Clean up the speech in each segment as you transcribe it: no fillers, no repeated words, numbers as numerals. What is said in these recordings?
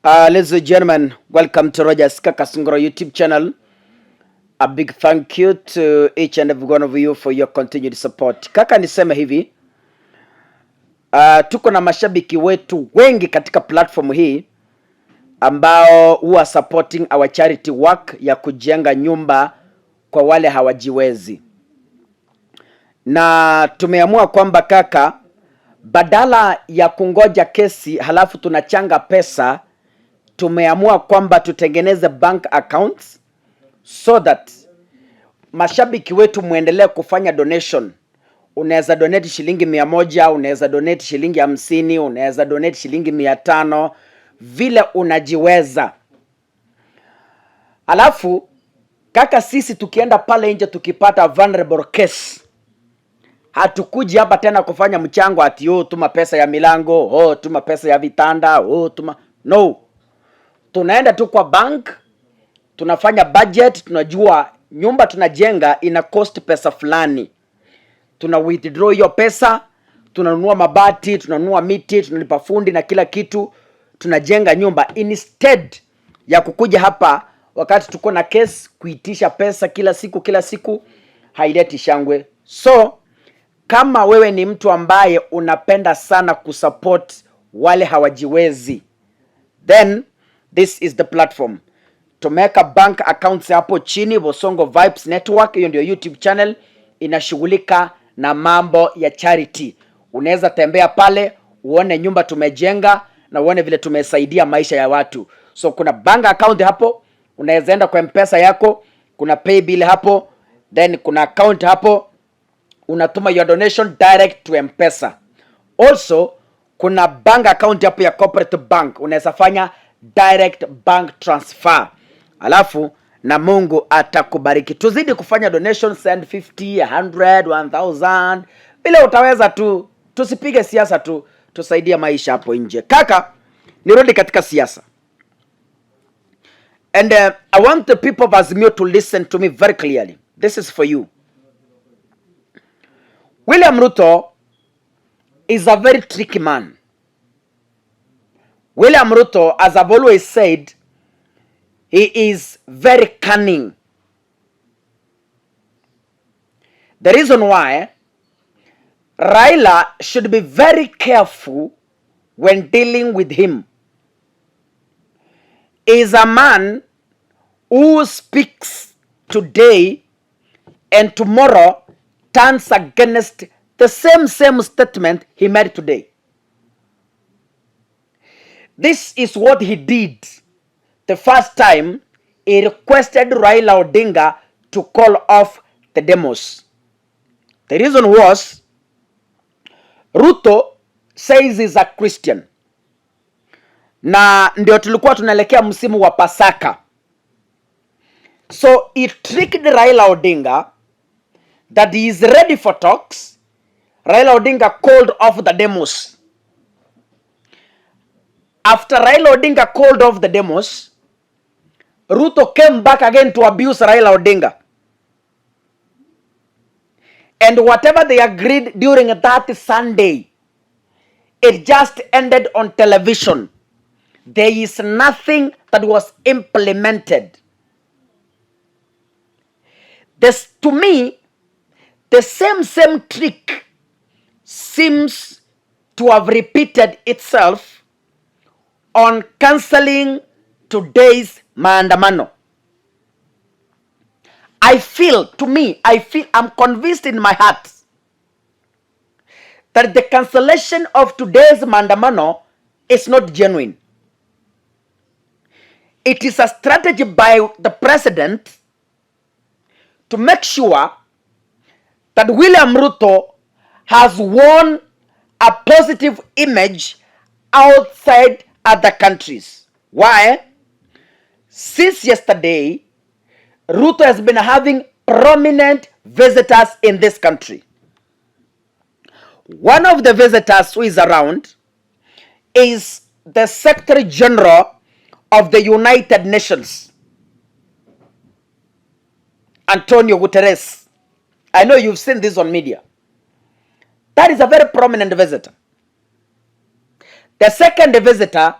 Ladies and gentlemen, welcome to Roger's Kakasungura YouTube channel. A big thank you to each and every one of you for your continued support. Kaka niseme hivi, tuko na mashabiki wetu wengi katika platform hii ambao huwa supporting our charity work ya kujenga nyumba kwa wale hawajiwezi. Na tumeamua kwamba kaka, badala ya kungoja kesi halafu tunachanga pesa, tumeamua kwamba tutengeneze bank accounts so that mashabiki wetu muendelee kufanya donation. Unaweza donate shilingi 100, unaweza donate shilingi 50, unaweza donate shilingi 500 vile unajiweza. Alafu kaka, sisi tukienda pale nje tukipata vulnerable case, hatukuji hapa tena kufanya mchango ati tuma pesa ya milango, tuma pesa ya vitanda, no. Tunaenda tu kwa bank, tunafanya budget, tunajua nyumba tunajenga ina cost pesa fulani. Tuna withdraw hiyo pesa, tunanunua mabati, tunanunua miti, tunalipa fundi na kila kitu, tunajenga nyumba instead ya kukuja hapa wakati tuko na case kuitisha pesa kila siku haileti shangwe. So kama wewe ni mtu ambaye unapenda sana kusupport wale hawajiwezi, then this is the platform. Tumeweka bank accounts hapo chini, Bosongo Vibes Network, hiyo ndio YouTube channel inashughulika na mambo ya charity. Unaweza tembea pale uone nyumba tumejenga na uone vile tumesaidia maisha ya watu. So kuna bank account hapo, unaweza enda kwa M-Pesa yako, kuna Paybill hapo, then kuna account hapo, unatuma your donation direct to M-Pesa. Also kuna bank account hapo ya Cooperative Bank, unaweza fanya direct bank transfer. Alafu na Mungu atakubariki. Tuzidi kufanya donation, send 50, 100, 1000. Bila utaweza tu, tusipige siasa tu, tusaidia maisha hapo nje. Kaka, nirudi katika siasa. And I want the people of Azimio to listen to me very clearly. This is for you. William Ruto is a very tricky man. William Ruto, as I've always said, he is very cunning. The reason why Raila should be very careful when dealing with him is a man who speaks today and tomorrow turns against the same statement he made today. This is what he did the first time he requested Raila Odinga to call off the demos. The reason was Ruto says he's a Christian. Na ndio tulikuwa tunaelekea msimu wa Pasaka. So he tricked Raila Odinga that he is ready for talks. Raila Odinga called off the demos. After Raila Odinga called off the demos, Ruto came back again to abuse Raila Odinga. And whatever they agreed during that Sunday, it just ended on television. There is nothing that was implemented. This, to me, the same trick seems to have repeated itself on cancelling today's Maadamano. I'm convinced in my heart that the cancellation of today's Maadamano is not genuine. It is a strategy by the president to make sure that William Ruto has won a positive image outside other countries. Why? Since yesterday, Ruto has been having prominent visitors in this country. One of the visitors who is around is the Secretary General of the United Nations, Antonio Guterres. I know you've seen this on media. That is a very prominent visitor. The second visitor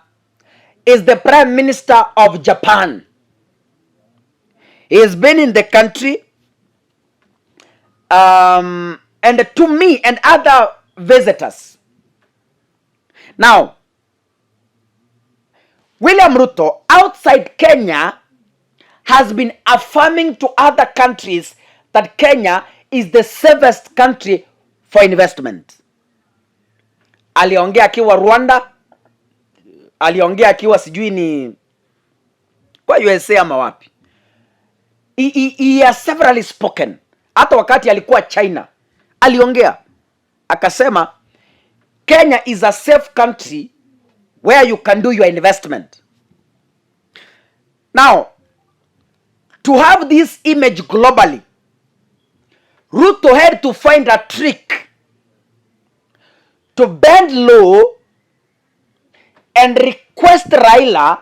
is the Prime Minister of Japan. He has been in the country, and to me and other visitors. Now, William Ruto outside Kenya has been affirming to other countries that Kenya is the safest country for investment. Aliongea akiwa Rwanda, aliongea akiwa sijui ni kwa USA ama wapi. He has severally spoken. Hata wakati alikuwa China aliongea akasema Kenya is a safe country where you can do your investment. Now, to have this image globally, Ruto had to find a trick to bend low and request Raila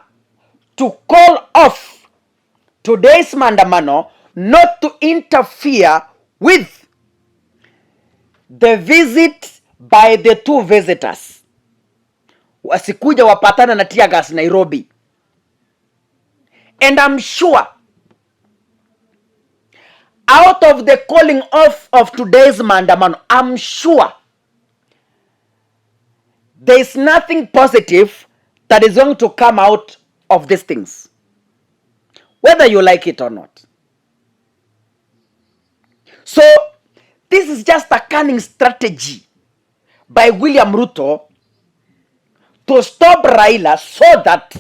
to call off today's Maadamano, not to interfere with the visit by the two visitors. Wasikuja wapatana na tear gas Nairobi. And I'm sure out of the calling off of today's Maadamano, I'm sure there is nothing positive that is going to come out of these things, whether you like it or not. So, this is just a cunning strategy by William Ruto to stop Raila so that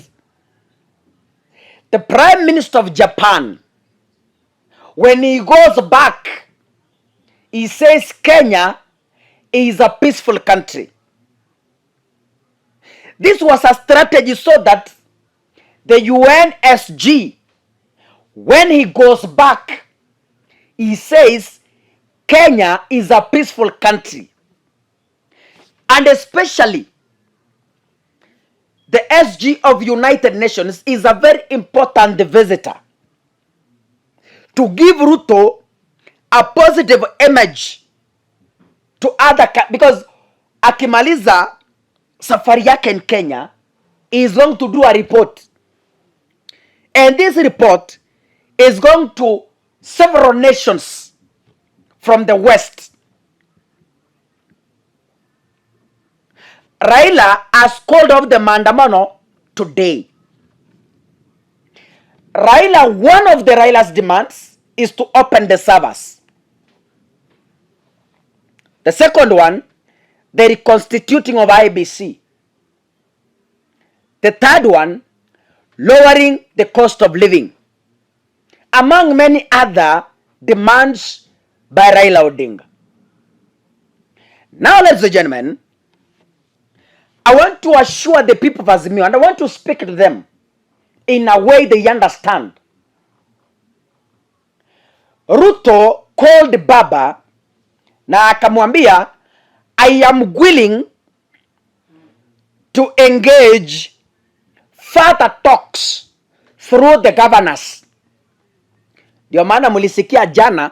the Prime Minister of Japan, when he goes back, he says Kenya is a peaceful country. This was a strategy so that the UNSG, when he goes back, he says Kenya is a peaceful country. And especially the SG of United Nations is a very important visitor to give Ruto a positive image to other because akimaliza safari yake in Kenya, he is going to do a report. And this report is going to several nations from the West. Raila has called off the Maadamano today. One of the Raila's demands is to open the servers. The second one, the reconstituting of IBC. The third one, lowering the cost of living. Among many other demands by Raila Odinga. Now, ladies and gentlemen, I want to assure the people of Azimio, and I want to speak to them in a way they understand. Ruto called Baba na akamwambia, I am willing to engage further talks through the governors. Ndio maana mulisikia jana,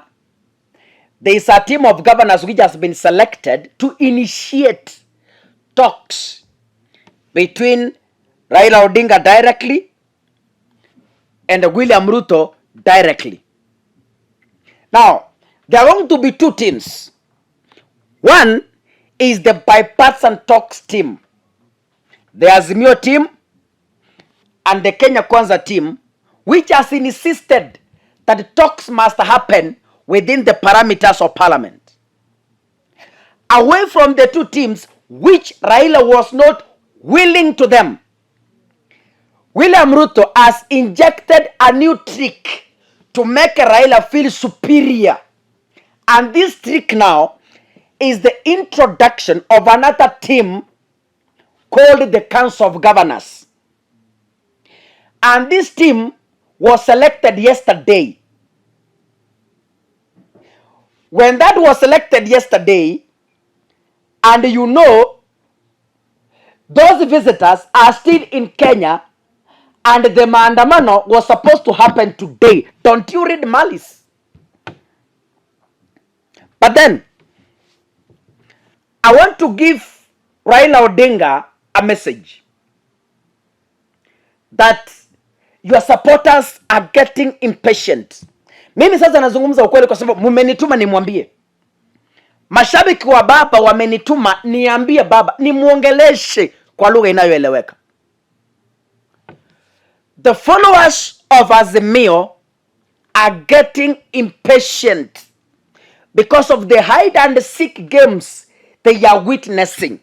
there is a team of governors which has been selected to initiate talks between Raila Odinga directly and William Ruto directly. Now, there are going to be two teams. One is the bipartisan talks team, the Azimio team and the Kenya Kwanza team, which has insisted that talks must happen within the parameters of parliament. Away from the two teams, which Raila was not willing to them, William Ruto has injected a new trick to make Raila feel superior. And this trick now is the introduction of another team called the Council of Governors. And this team was selected yesterday. When that was selected yesterday, and you know, those visitors are still in Kenya, and the Maadamano was supposed to happen today. Don't you read malice? But then, I want to give Raila Odinga a message. that your supporters are getting impatient. Mimi sasa nazungumza ukweli kwa sababu mmenituma nimwambie. Mashabiki wa baba wamenituma niambie baba, nimuongeleshe kwa lugha inayoeleweka. The followers of Azimio are getting impatient because of the hide and seek games they are witnessing.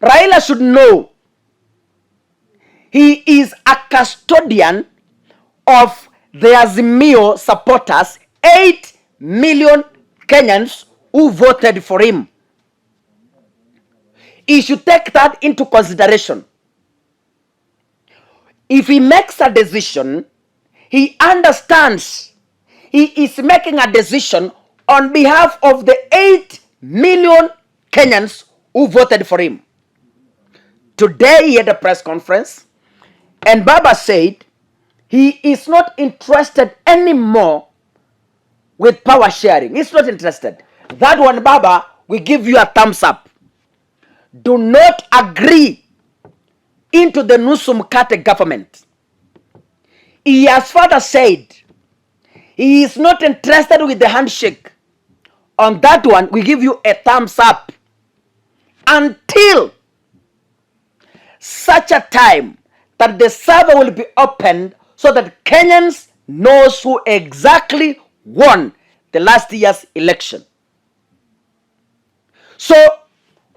Raila should know he is a custodian of the Azimio supporters, 8 million Kenyans who voted for him. He should take that into consideration. If he makes a decision, he understands he is making a decision on behalf of the 8 million Kenyans who voted for him. Today he had a press conference and Baba said he is not interested anymore with power sharing. He's not interested. That one, Baba, we give you a thumbs up. Do not agree into the Nusu Mkate government. He has further said he is not interested with the handshake. On that one, we give you a thumbs up until such a time that the server will be opened so that Kenyans knows who exactly won the last year's election. So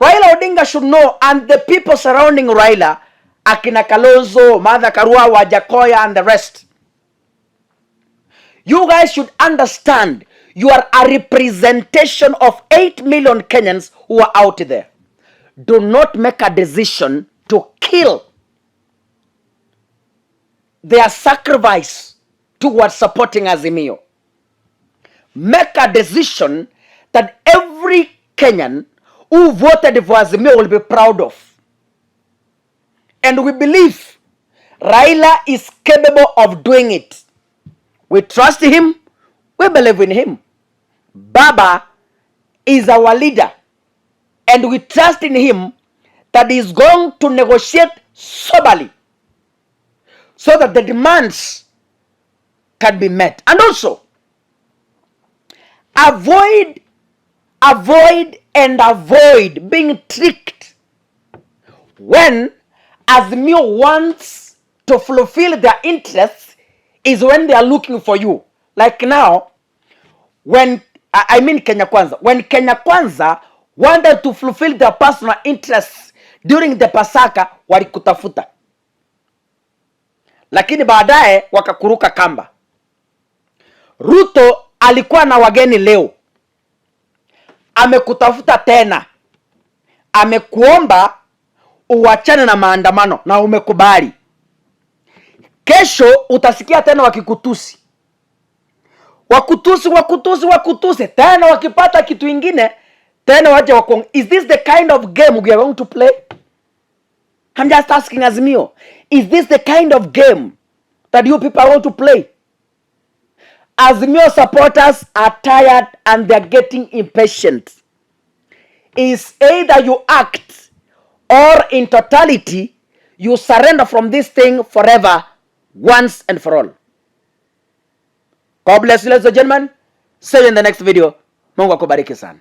Raila Odinga should know, and the people surrounding Raila, Akina Kalonzo, Martha Karua, Wajakoya, and the rest. You guys should understand you are a representation of 8 million Kenyans who are out there. Do not make a decision to kill their sacrifice towards supporting Azimio. Make a decision that every Kenyan who voted for Azimio will be proud of. And we believe Raila is capable of doing it. We trust him. We believe in him. Baba is our leader. And we trust in him that he is going to negotiate soberly so that the demands can be met. And also, avoid being tricked when Azimio wants to fulfill their interests is when they are looking for you. Like now, when Kenya Kwanza. When Kenya Kwanza wanted to fulfill their personal interests during the Pasaka, walikutafuta. Lakini baadaye wakakuruka kamba. Ruto alikuwa na wageni leo. Amekutafuta tena. Amekuomba uachane na maandamano na umekubali. Kesho utasikia tena wakikutusi. Wakutusi. Tena wakipata kitu ingine, tena waje wakong. Is this the kind of game we are going to play? I'm just asking Azimio. Is this the kind of game that you people want to play? Azimio supporters are tired and they're getting impatient. Is either you act or in totality you surrender from this thing forever, once and for all. God bless you, ladies and gentlemen. See you in the next video. Mungu akubariki sana.